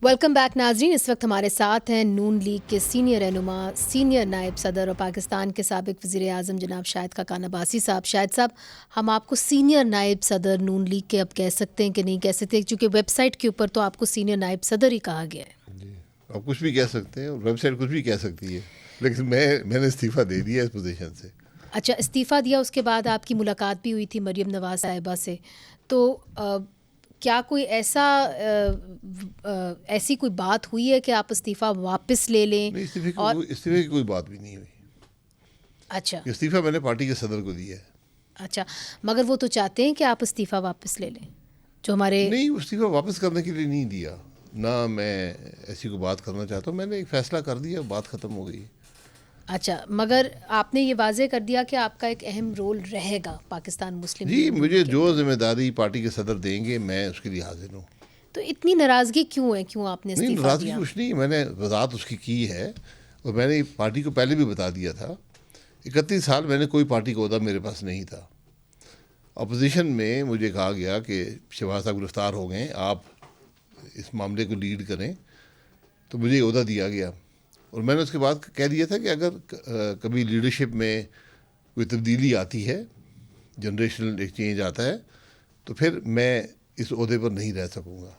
Welcome back ناظرین. اس وقت ہمارے ساتھ ہیں نون لیگ کے سینئر رہنما، سینئر نائب صدر اور پاکستان کے سابق وزیر اعظم جناب شاہد خاقان عباسی صاحب. شاہد صاحب، ہم آپ کو سینئر نائب صدر نون لیگ کے اب کہہ سکتے ہیں کہ نہیں کہہ سکتے، چونکہ ویب سائٹ کے اوپر تو آپ کو سینئر نائب صدر ہی کہا گیا ہے. جی، آپ کچھ بھی کہہ سکتے ہیں، ویب سائٹ کچھ بھی کہہ سکتی ہے، لیکن میں نے استعفیٰ دے دیا اس پوزیشن سے. اچھا، استعفیٰ دیا، اس کے بعد آپ کی ملاقات بھی ہوئی تھی مریم نواز صاحبہ سے، تو کیا کوئی ایسی کوئی بات ہوئی ہے کہ آپ استعفیٰ واپس لے لیں؟ نہیں، استعفے کی کوئی بات بھی نہیں ہوئی. اچھا، استعفیٰ میں نے پارٹی کے صدر کو دیا ہے. اچھا، مگر وہ تو چاہتے ہیں کہ آپ استعفیٰ واپس لے لیں، جو ہمارے نہیں، استعفیٰ واپس کرنے کے لیے نہیں دیا، نہ میں ایسی کوئی بات کرنا چاہتا ہوں. میں نے ایک فیصلہ کر دیا، بات ختم ہو گئی. اچھا، مگر آپ نے یہ واضح کر دیا کہ آپ کا ایک اہم رول رہے گا پاکستان مسلم جی، لیگ مجھے کے جو اندر. ذمہ داری پارٹی کے صدر دیں گے میں اس کے لیے حاضر ہوں. تو اتنی ناراضگی کیوں ہے؟ کیوں آپ نے نہیں، استعفیٰ ناراضگی دیا؟ کچھ نہیں، میں نے وضاحت اس کی ہے، اور میں نے پارٹی کو پہلے بھی بتا دیا تھا. 31 سال میں نے کوئی پارٹی کا عہدہ میرے پاس نہیں تھا. اپوزیشن میں مجھے کہا گیا کہ شہباز صاحب گرفتار ہو گئے، آپ اس معاملے کو لیڈ کریں، تو مجھے عہدہ دیا گیا. اور میں نے اس کے بعد کہہ دیا تھا کہ اگر کبھی لیڈرشپ میں کوئی تبدیلی آتی ہے، جنریشنل ایک چینج آتا ہے، تو پھر میں اس عہدے پر نہیں رہ سکوں گا.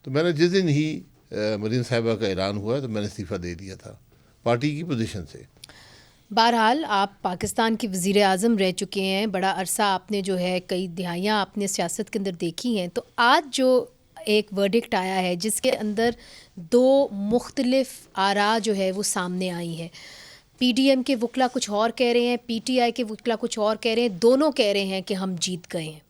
تو میں نے جس دن ہی مریم صاحبہ کا اعلان ہوا تو میں نے استعفیٰ دے دیا تھا پارٹی کی پوزیشن سے. بہرحال آپ پاکستان کے وزیر اعظم رہ چکے ہیں، بڑا عرصہ آپ نے جو ہے کئی دہائیاں آپ نے سیاست کے اندر دیکھی ہیں. تو آج جو ایک ورڈکٹ آیا ہے جس کے اندر دو مختلف آراء جو ہے وہ سامنے آئی ہیں. پی ڈی ایم کے وکلا کچھ اور کہہ رہے ہیں، پی ٹی آئی کے وکلا کچھ اور کہہ رہے ہیں، دونوں کہہ رہے ہیں کہ ہم جیت گئے ہیں.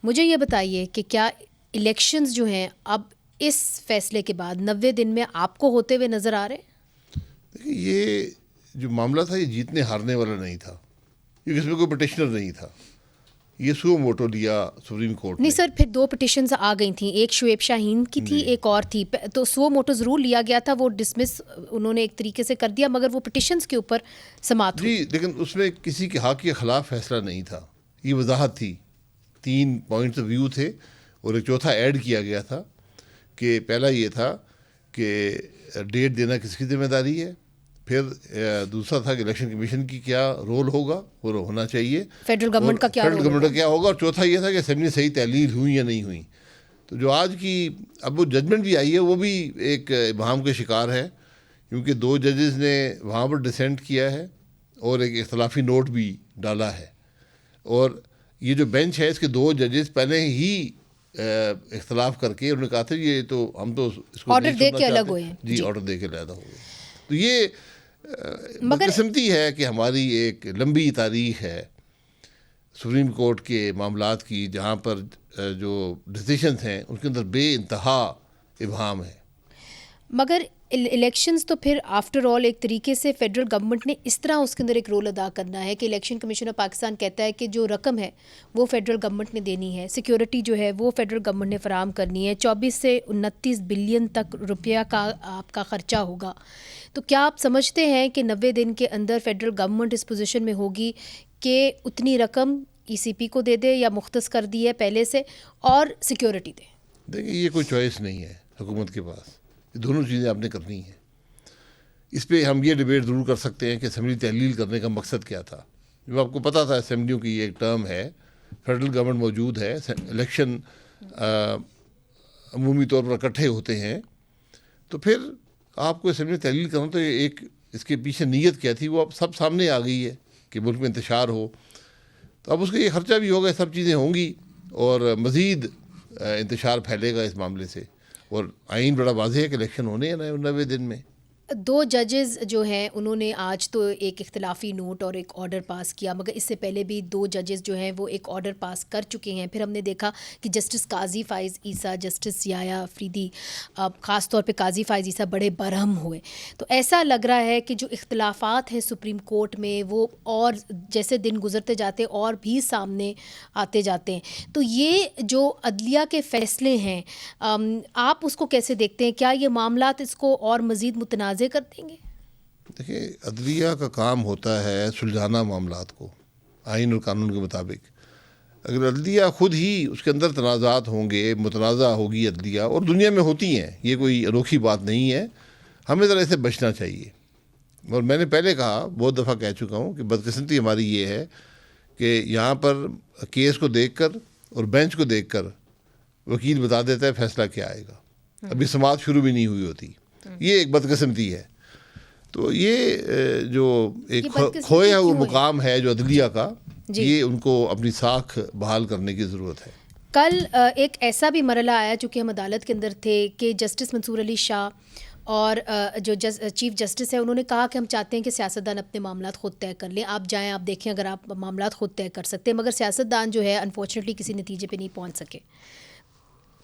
مجھے یہ بتائیے کہ کیا الیکشنز جو ہیں اب اس فیصلے کے بعد 90 دن میں آپ کو ہوتے ہوئے نظر آ رہے ہیں؟ دیکھیے، یہ جو معاملہ تھا یہ جیتنے ہارنے والا نہیں تھا، کیونکہ اس میں کوئی پٹیشنر نہیں تھا. یہ سو موٹو لیا سپریم کورٹ نے. نہیں سر، پھر دو پٹیشنز آ گئی تھیں، ایک شعیب شاہین کی تھی، ایک اور تھی. تو سو موٹو ضرور لیا گیا تھا، وہ ڈسمس انہوں نے ایک طریقے سے کر دیا، مگر وہ پٹیشنز کے اوپر سماعت ہوئی. جی، لیکن اس میں کسی کے حق کے خلاف فیصلہ نہیں تھا. یہ وضاحت تھی، 3 پوائنٹس آف ویو تھے، اور ایک چوتھا ایڈ کیا گیا تھا کہ پہلا یہ تھا کہ ڈیٹ دینا کس کی ذمہ داری ہے، پھر دوسرا تھا کہ الیکشن کمیشن کی کیا رول ہوگا، وہ ہونا چاہیے، فیڈرل گورنمنٹ کا کیا فیڈرل گورنمنٹ کا کیا ہوگا، اور چوتھا یہ تھا کہ اسمبلی صحیح تحلیل ہوئی یا نہیں ہوئی. تو جو آج کی اب وہ ججمنٹ بھی آئی ہے وہ بھی ایک ابہام کا شکار ہے، کیونکہ 2 ججز نے وہاں پر ڈسینٹ کیا ہے اور ایک اختلافی نوٹ بھی ڈالا ہے. اور یہ جو بینچ ہے اس کے 2 ججز پہلے ہی اختلاف کر کے انہوں نے کہا تھا یہ تو ہم تو اس کو آرڈر نہیں دے سننا کے الگ چاہتے. ہوئے ہیں. جی، آرڈر دے کے علیحدہ ہو گئے. تو یہ بدقسمتی ہے کہ ہماری ایک لمبی تاریخ ہے سپریم کورٹ کے معاملات کی، جہاں پر جو ڈیسیشنز ہیں ان کے اندر بے انتہا ابہام ہے. مگر الیکشنز تو پھر آفٹر آل ایک طریقے سے فیڈرل گورنمنٹ نے اس طرح اس کے اندر ایک رول ادا کرنا ہے کہ الیکشن کمیشن آف پاکستان کہتا ہے کہ جو رقم ہے وہ فیڈرل گورنمنٹ نے دینی ہے، سیکیورٹی جو ہے وہ فیڈرل گورنمنٹ نے فراہم کرنی ہے. 24 سے 29 بلین تک روپیہ کا آپ کا خرچہ ہوگا. تو کیا آپ سمجھتے ہیں کہ 90 دن کے اندر فیڈرل گورنمنٹ اس پوزیشن میں ہوگی کہ اتنی رقم ای سی پی کو دے دے یا مختص کر دی ہے پہلے سے اور سیکیورٹی دے؟ دیکھیے، یہ کوئی چوائس نہیں ہے حکومت کے پاس، یہ دونوں چیزیں آپ نے کرنی ہیں. اس پہ ہم یہ ڈبیٹ ضرور کر سکتے ہیں کہ اسمبلی تحلیل کرنے کا مقصد کیا تھا. جب آپ کو پتہ تھا اسمبلیوں کی ایک ٹرم ہے، فیڈرل گورنمنٹ موجود ہے، الیکشن عمومی طور پر اکٹھے ہوتے ہیں، تو پھر آپ کو اسمبلی تحلیل کرنا تو ایک اس کے پیچھے نیت کیا تھی وہ اب سب سامنے آ گئی ہے کہ ملک میں انتشار ہو. تو اب اس کا یہ خرچہ بھی ہوگا، سب چیزیں ہوں گی، اور مزید انتشار پھیلے گا اس معاملے سے. اور آئین بڑا واضح ہے کہ الیکشن ہونے ہیں 90 دن میں. 2 ججز جو ہیں انہوں نے آج تو ایک اختلافی نوٹ اور ایک آرڈر پاس کیا، مگر اس سے پہلے بھی 2 ججز جو ہیں وہ ایک آرڈر پاس کر چکے ہیں. پھر ہم نے دیکھا کہ جسٹس قاضی فائز عیسیٰ، جسٹس یحییٰ افریدی، خاص طور پہ قاضی فائز عیسیٰ بڑے برہم ہوئے. تو ایسا لگ رہا ہے کہ جو اختلافات ہیں سپریم کورٹ میں وہ اور جیسے دن گزرتے جاتے اور بھی سامنے آتے جاتے ہیں. تو یہ جو عدلیہ کے فیصلے ہیں آپ اس کو کیسے دیکھتے ہیں؟ کیا یہ معاملات اس کو اور مزید متنازع کر دیں گے؟ دیکھیں، عدلیہ کا کام ہوتا ہے سلجھانا معاملات کو آئین اور قانون کے مطابق. اگر عدلیہ خود ہی اس کے اندر تنازعات ہوں گے، متنازع ہوگی عدلیہ، اور دنیا میں ہوتی ہیں، یہ کوئی انوکھی بات نہیں ہے، ہمیں ذرا اسے بچنا چاہیے. اور میں نے پہلے کہا، بہت دفعہ کہہ چکا ہوں کہ بدقسمتی ہماری یہ ہے کہ یہاں پر کیس کو دیکھ کر اور بینچ کو دیکھ کر وکیل بتا دیتا ہے فیصلہ کیا آئے گا، ابھی سماعت شروع بھی نہیں ہوئی ہوتی. یہ ایک بدقسمتی ہے. تو یہ جو ایک کھویا ہوا مقام ہے جو عدلیہ کا، یہ ان کو اپنی ساکھ بحال کرنے کی ضرورت ہے. کل ایک ایسا بھی مرحلہ آیا چونکہ ہم عدالت کے اندر تھے کہ جسٹس منصور علی شاہ اور جو چیف جسٹس ہے انہوں نے کہا کہ ہم چاہتے ہیں کہ سیاستدان اپنے معاملات خود طے کر لیں، آپ جائیں، آپ دیکھیں اگر آپ معاملات خود طے کر سکتے ہیں. مگر سیاستدان جو ہے انفارچونیٹلی کسی نتیجے پہ نہیں پہنچ سکے.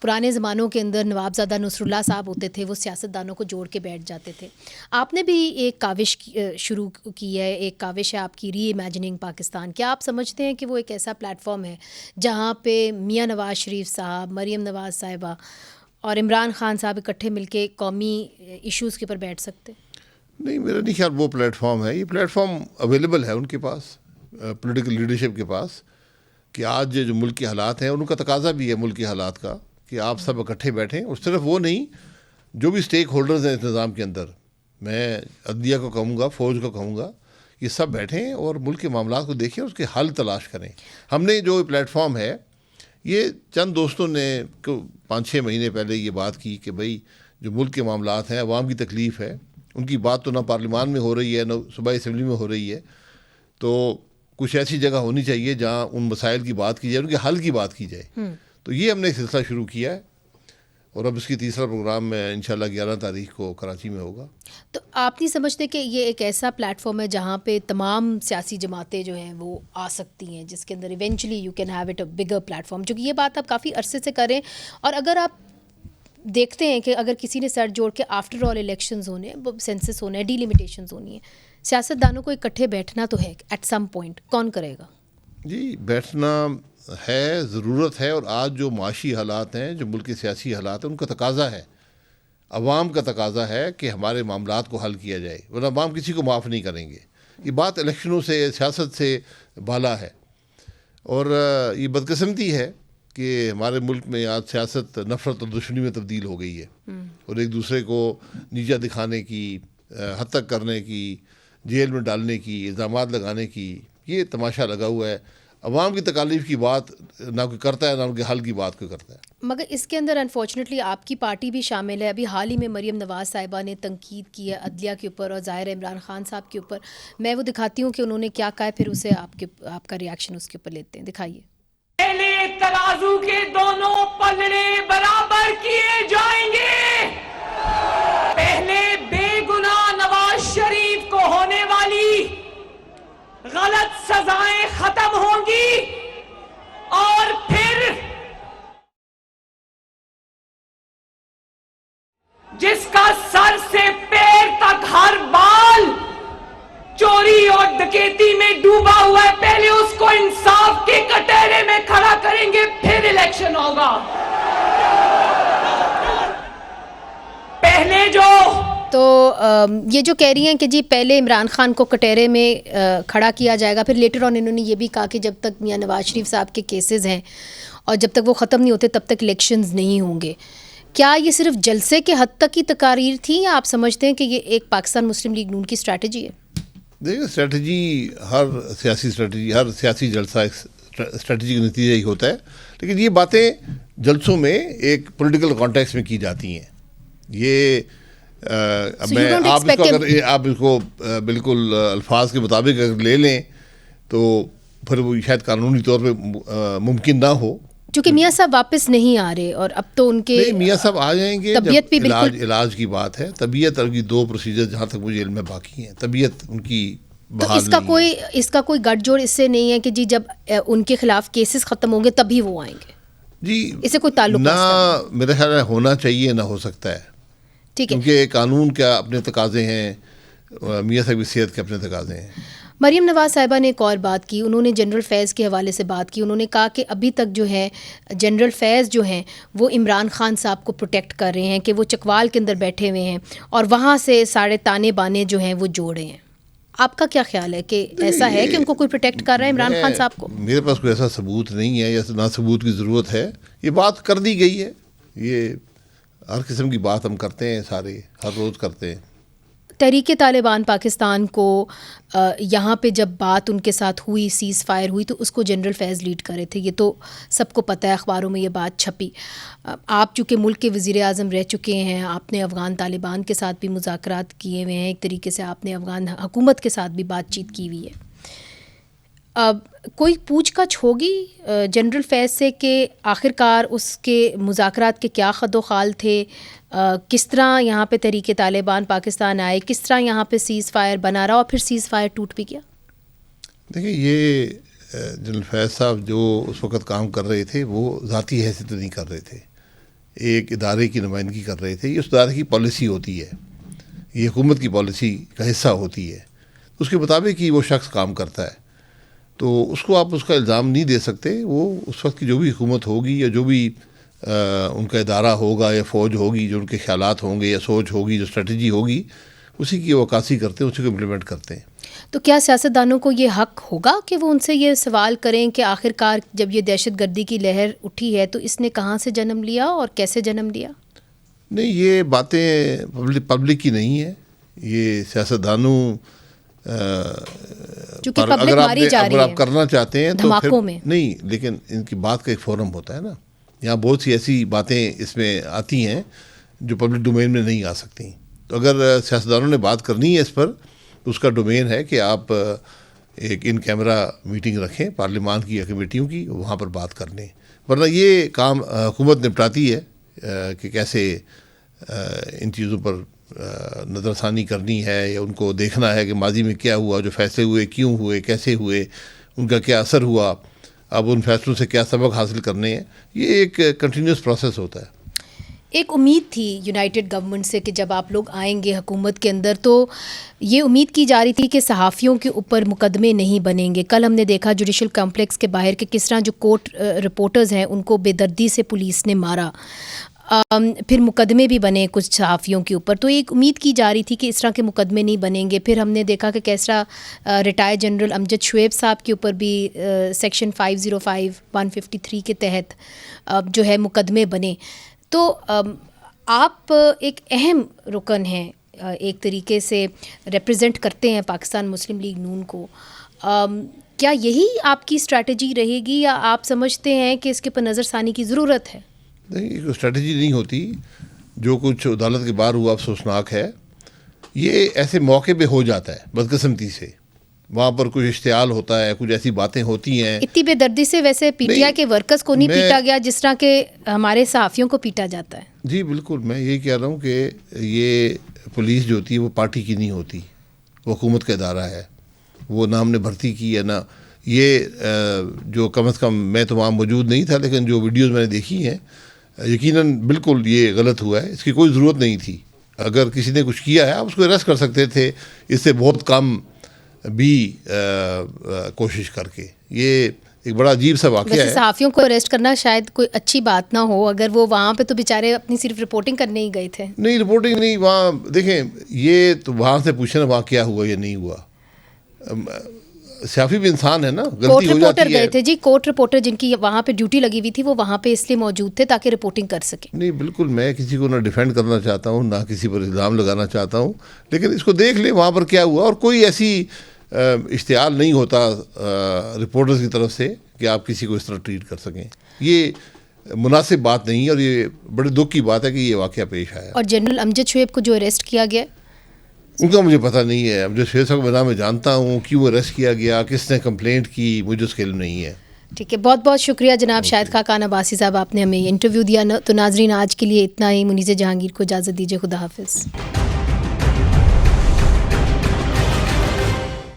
پرانے زمانوں کے اندر نوابزادہ نصر اللہ صاحب ہوتے تھے، وہ سیاستدانوں کو جوڑ کے بیٹھ جاتے تھے. آپ نے بھی ایک کاوش شروع کی ہے، ایک کاوش ہے آپ کی ری امیجننگ پاکستان. کیا آپ سمجھتے ہیں کہ وہ ایک ایسا پلیٹ فارم ہے جہاں پہ میاں نواز شریف صاحب، مریم نواز صاحبہ اور عمران خان صاحب اکٹھے مل کے قومی ایشوز کے اوپر بیٹھ سکتے؟ نہیں، میرا نہیں خیال وہ پلیٹ فارم ہے. یہ پلیٹ فارم اویلیبل ہے ان کے پاس، پولیٹیکل لیڈرشپ کے پاس، کہ آج جو ملک کے حالات ہیں ان کا تقاضا بھی ہے ملک کے حالات کا کہ آپ سب اکٹھے بیٹھیں. اور صرف وہ نہیں، جو بھی اسٹیک ہولڈرز ہیں اس نظام کے اندر، میں عدلیہ کو کہوں گا، فوج کو کہوں گا، یہ سب بیٹھیں اور ملک کے معاملات کو دیکھیں، اس کے حل تلاش کریں. ہم نے جو پلیٹ فارم ہے، یہ چند دوستوں نے 5-6 مہینے پہلے یہ بات کی کہ بھائی جو ملک کے معاملات ہیں، عوام کی تکلیف ہے، ان کی بات تو نہ پارلیمان میں ہو رہی ہے نہ صوبائی اسمبلی میں ہو رہی ہے، تو کچھ ایسی جگہ ہونی چاہیے جہاں ان مسائل کی بات کی جائے، ان کے حل کی بات کی جائے. تو یہ ہم نے سلسلہ شروع کیا ہے، اور اب اس کی تیسرا پروگرام میں انشاءاللہ 11 تاریخ کو کراچی میں ہوگا. تو آپ نہیں سمجھتے کہ یہ ایک ایسا پلیٹ فارم ہے جہاں پہ تمام سیاسی جماعتیں جو ہیں وہ آ سکتی ہیں، جس کے اندر eventually you can have it a bigger platform? چونکہ یہ بات آپ کافی عرصے سے کریں، اور اگر آپ دیکھتے ہیں کہ اگر کسی نے سر جوڑ کے آفٹر آل الیکشنز ہونے، سینسس ہونا ہے، ڈی لیمیٹیشنز ہونی ہے، سیاستدانوں کو اکٹھے بیٹھنا تو ہے ایٹ سم پوائنٹ. کون کرے گا؟ جی، بیٹھنا ہے، ضرورت ہے. اور آج جو معاشی حالات ہیں، جو ملک کے سیاسی حالات ہیں، ان کا تقاضا ہے، عوام کا تقاضا ہے کہ ہمارے معاملات کو حل کیا جائے، ورنہ عوام کسی کو معاف نہیں کریں گے. یہ بات الیکشنوں سے، سیاست سے بالا ہے. اور یہ بدقسمتی ہے کہ ہمارے ملک میں آج سیاست نفرت اور دشمنی میں تبدیل ہو گئی ہے، اور ایک دوسرے کو نیچا دکھانے کی، حد تک کرنے کی، جیل میں ڈالنے کی، الزامات لگانے کی، یہ تماشا لگا ہوا ہے. عوام کی تکالیف کی بات نہ کوئی کرتا ہے، نہ ان کے حل کی بات کوئی کرتا ہے. مگر اس کے اندر انفارچونیٹلی آپ کی پارٹی بھی شامل ہے. ابھی حال ہی میں مریم نواز صاحبہ نے تنقید کی ہے عدلیہ کے اوپر، اور ظاہر ہے عمران خان صاحب کے اوپر. میں وہ دکھاتی ہوں کہ انہوں نے کیا کہا ہے، پھر اسے آپ کا ریاکشن اس کے اوپر لیتے ہیں. دکھائیے. پہلے ترازو کے دونوں پلڑے برابر کیے جائیں گے. پہلے بے گناہ نواز شریف کو ہونے والی غلط سزائیں ختم ہوں گی، اور پھر جس کا سر سے پیر تک ہر بال چوری اور ڈکیتی میں ڈوبا ہوا ہے، پہلے اس کو انصاف کے کٹہرے میں کھڑا کریں گے، پھر الیکشن ہوگا. پہلے جو تو یہ جو کہہ رہی ہیں کہ جی پہلے عمران خان کو کٹہرے میں کھڑا کیا جائے گا، پھر لیٹر آن انہوں نے یہ بھی کہا کہ جب تک میاں نواز شریف صاحب کے کیسز ہیں اور جب تک وہ ختم نہیں ہوتے تب تک الیکشنز نہیں ہوں گے. کیا یہ صرف جلسے کے حد تک کی تقاریر تھی، یا آپ سمجھتے ہیں کہ یہ ایک پاکستان مسلم لیگ نون کی اسٹریٹجی ہے؟ دیکھیں، اسٹریٹجی، ہر سیاسی جلسہ ایک اسٹریٹجی کا نتیجہ ہی ہوتا ہے. لیکن یہ باتیں جلسوں میں ایک پولیٹیکل کانٹیکس میں کی جاتی ہیں. یہ آپ اس کو بالکل الفاظ کے مطابق اگر لے لیں تو پھر وہ شاید قانونی طور پہ ممکن نہ ہو. چونکہ میاں صاحب واپس نہیں آ رہے، اور اب تو ان کے میاں صاحب آ جائیں گے. طبیعت بھی بالکل علاج کی بات ہے، طبیعت اور کی 2 پروسیجر جہاں تک مجھے علم میں باقی ہیں، طبیعت ان کی بحال نہیں ہے. اس کا کوئی گٹھ جوڑ اس سے نہیں ہے کہ جی جب ان کے خلاف کیسز ختم ہوں گے تبھی وہ آئیں گے؟ جی اس سے کوئی تعلق نہ، میرا خیال ہے ہونا چاہیے، نہ ہو سکتا ہے. ٹھیک ہے، کیونکہ قانون کا اپنے تقاضے ہیں، میاں صاحب کی صحت کے اپنے تقاضے ہیں. مریم نواز صاحبہ نے ایک اور بات کی، انہوں نے جنرل فیض کے حوالے سے بات کی. انہوں نے کہا کہ ابھی تک جو ہے جنرل فیض جو ہیں وہ عمران خان صاحب کو پروٹیکٹ کر رہے ہیں، کہ وہ چکوال کے اندر بیٹھے ہوئے ہیں اور وہاں سے سارے تانے بانے جو ہیں وہ جوڑ رہے ہیں. آپ کا کیا خیال ہے کہ ایسا ہے کہ ان کو کوئی پروٹیکٹ کر رہا ہے عمران خان صاحب کو؟ میرے پاس کوئی ایسا ثبوت نہیں ہے یا نہ ثبوت کی ضرورت ہے. یہ بات کر دی گئی ہے. یہ ہر قسم کی بات ہم کرتے ہیں، سارے ہر روز کرتے ہیں. تحریک طالبان پاکستان کو یہاں پہ جب بات ان کے ساتھ ہوئی، سیز فائر ہوئی، تو اس کو جنرل فیض لیڈ کرے تھے. یہ تو سب کو پتہ ہے، اخباروں میں یہ بات چھپی. آپ چونکہ ملک کے وزیر اعظم رہ چکے ہیں، آپ نے افغان طالبان کے ساتھ بھی مذاکرات کیے ہوئے ہیں، ایک طریقے سے آپ نے افغان حکومت کے ساتھ بھی بات چیت کی ہوئی ہے. اب کوئی پوچھ گچھ ہوگی جنرل فیض سے کہ آخر کار اس کے مذاکرات کے کیا خد و خال تھے، کس طرح یہاں پہ تحریک طالبان پاکستان آئے، کس طرح یہاں پہ سیز فائر بنا رہا اور پھر سیز فائر ٹوٹ بھی گیا؟ دیکھیں، یہ جنرل فیض صاحب جو اس وقت کام کر رہے تھے وہ ذاتی حیثیت نہیں کر رہے تھے، ایک ادارے کی نمائندگی کر رہے تھے. یہ اس ادارے کی پالیسی ہوتی ہے، یہ حکومت کی پالیسی کا حصہ ہوتی ہے. اس کے مطابق ہی وہ شخص کام کرتا ہے. تو اس کو آپ اس کا الزام نہیں دے سکتے. وہ اس وقت کی جو بھی حکومت ہوگی یا جو بھی ان کا ادارہ ہوگا یا فوج ہوگی، جو ان کے خیالات ہوں گے یا سوچ ہوگی، جو اسٹریٹجی ہوگی، اسی کی وہ عکاسی کرتے ہیں، اسی کو امپلیمنٹ کرتے ہیں. تو کیا سیاستدانوں کو یہ حق ہوگا کہ وہ ان سے یہ سوال کریں کہ آخر کار جب یہ دہشت گردی کی لہر اٹھی ہے تو اس نے کہاں سے جنم لیا اور کیسے جنم لیا؟ نہیں، یہ باتیں پبلک کی نہیں ہے. یہ سیاستدانوں اگر آپ کرنا چاہتے ہیں تو دھماکوں میں نہیں، لیکن ان کی بات کا ایک فورم ہوتا ہے نا. یہاں بہت سی ایسی باتیں اس میں آتی ہیں جو پبلک ڈومین میں نہیں آ سکتی. تو اگر سیاستدانوں نے بات کرنی ہے اس پر تو اس کا ڈومین ہے کہ آپ ایک ان کیمرہ میٹنگ رکھیں پارلیمان کی یا کمیٹیوں کی، وہاں پر بات کر لیں. ورنہ یہ کام حکومت نپٹاتی ہے کہ کیسے ان چیزوں پر نظر ثانی کرنی ہے یا ان کو دیکھنا ہے کہ ماضی میں کیا ہوا، جو فیصلے ہوئے کیوں ہوئے، کیسے ہوئے، ان کا کیا اثر ہوا، اب ان فیصلوں سے کیا سبق حاصل کرنے ہیں. یہ ایک کنٹینیوس پروسیس ہوتا ہے. ایک امید تھی یونائٹڈ گورنمنٹ سے کہ جب آپ لوگ آئیں گے حکومت کے اندر تو یہ امید کی جا رہی تھی کہ صحافیوں کے اوپر مقدمے نہیں بنیں گے. کل ہم نے دیکھا جوڈیشل کمپلیکس کے باہر کہ کس طرح جو کورٹ رپورٹرز ہیں ان کو بے دردی سے پولیس نے مارا، پھر مقدمے بھی بنے کچھ صحافیوں کے اوپر. تو ایک امید کی جا رہی تھی کہ اس طرح کے مقدمے نہیں بنیں گے. پھر ہم نے دیکھا کہ کیس طرح ریٹائر جنرل امجد شعیب صاحب کے اوپر بھی سیکشن 505 153 کے تحت جو ہے مقدمے بنے. تو آپ ایک اہم رکن ہیں، ایک طریقے سے ریپرزینٹ کرتے ہیں پاکستان مسلم لیگ نون کو. کیا یہی آپ کی اسٹریٹجی رہے گی یا آپ سمجھتے ہیں کہ اس کے اوپر نظر ثانی کی ضرورت ہے؟ نہیں، کوئی اسٹریٹجی نہیں ہوتی. جو کچھ عدالت کے باہر ہوا افسوسناک ہے. یہ ایسے موقع پہ ہو جاتا ہے بدقسمتی سے. وہاں پر کچھ اشتعال ہوتا ہے، کچھ ایسی باتیں ہوتی ہیں. اتنی بے دردی سے ویسے پی ٹی آئی کے ورکرز کو نہیں پیٹا گیا جس طرح کہ ہمارے صحافیوں کو پیٹا جاتا ہے. جی بالکل، میں یہی کہہ رہا ہوں کہ یہ پولیس جو ہوتی ہے وہ پارٹی کی نہیں ہوتی، وہ حکومت کا ادارہ ہے. وہ نہ ہم نے بھرتی کی ہے، نہ یہ جو کم از کم میں تو وہاں موجود نہیں تھا، لیکن جو ویڈیوز میں نے دیکھی ہیں یقیناً بالکل یہ غلط ہوا ہے. اس کی کوئی ضرورت نہیں تھی. اگر کسی نے کچھ کیا ہے آپ اس کو اریسٹ کر سکتے تھے، اس سے بہت کم بھی کوشش کر کے. یہ ایک بڑا عجیب سا واقعہ ہے. صحافیوں کو اریسٹ کرنا شاید کوئی اچھی بات نہ ہو، اگر وہ وہاں پہ تو بیچارے اپنی صرف رپورٹنگ کرنے ہی گئے تھے. نہیں، رپورٹنگ نہیں، وہاں دیکھیں یہ تو وہاں سے پوچھیں نا وہاں کیا ہوا یا نہیں ہوا. صحافی بھی انسان ہے نا، غلطی ہو جاتی ہے. گئے تھے جی کورٹ رپورٹر جن کی وہاں پہ ڈیوٹی لگی ہوئی تھی، وہ وہاں پہ اس لیے موجود تھے تاکہ رپورٹنگ کر سکیں. نہیں بالکل، میں کسی کو نہ ڈیفینڈ کرنا چاہتا ہوں، نہ کسی پر الزام لگانا چاہتا ہوں، لیکن اس کو دیکھ لیں وہاں پر کیا ہوا. اور کوئی ایسی اشتعال نہیں ہوتا رپورٹرز کی طرف سے کہ آپ کسی کو اس طرح ٹریٹ کر سکیں. یہ مناسب بات نہیں ہے اور یہ بڑے دکھ کی بات ہے کہ یہ واقعہ پیش آیا. اور جنرل امجد شعیب کو جو اریسٹ کیا گیا ان کا مجھے پتہ نہیں ہے. امجد شعیب صاحب کو میں جانتا ہوں، کیوں اریسٹ کیا گیا، کس نے کمپلینٹ کی، مجھے اس کا علم نہیں ہے. ٹھیک ہے، بہت بہت شکریہ جناب شاہد خاقان عباسی صاحب، آپ نے ہمیں انٹرویو دیا. تو ناظرین آج کے لیے اتنا ہی. منیز جہانگیر کو اجازت دیجیے. خدا حافظ.